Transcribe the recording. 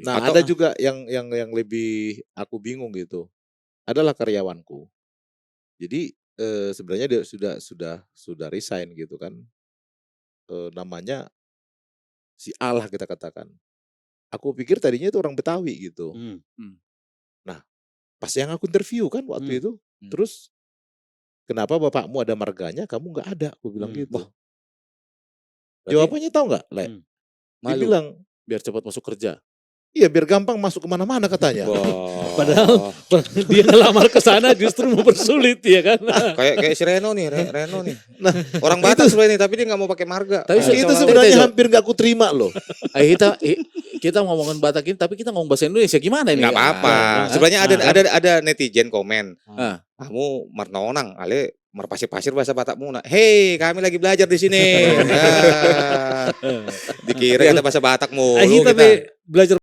Nah, Atau ada juga yang lebih aku bingung gitu, adalah karyawanku. Jadi, sebenarnya dia sudah resign gitu kan, namanya si A lah kita katakan. Aku pikir tadinya itu orang Betawi gitu. Nah, pas yang aku interview kan waktu itu, terus, "Kenapa bapakmu ada marganya, kamu nggak ada?" Aku bilang Wah, gitu. berarti Jawabannya tahu nggak, Le? Dia malu bilang, biar cepat masuk kerja. "Iya, biar gampang masuk ke mana-mana," katanya. Padahal dia ngelamar ke sana justru mempersulit ya kan. Kayak si Reno nih, Reno nih. Nah, Orang Batak sebenarnya nih, tapi dia nggak mau pakai marga. Tapi itu Coba- sebenarnya Tete, hampir nggak aku terima loh. kita ngomongin Batak ini tapi kita ngomong bahasa Indonesia gimana ini? Nggak apa-apa. Sebenarnya ada netizen komen. Ah. Kamu marnonang, ale merpasir-pasir bahasa Batakmu. Nah, hei, kami lagi belajar di sini. Dikira kita bahasa Batakmu. Tapi belajar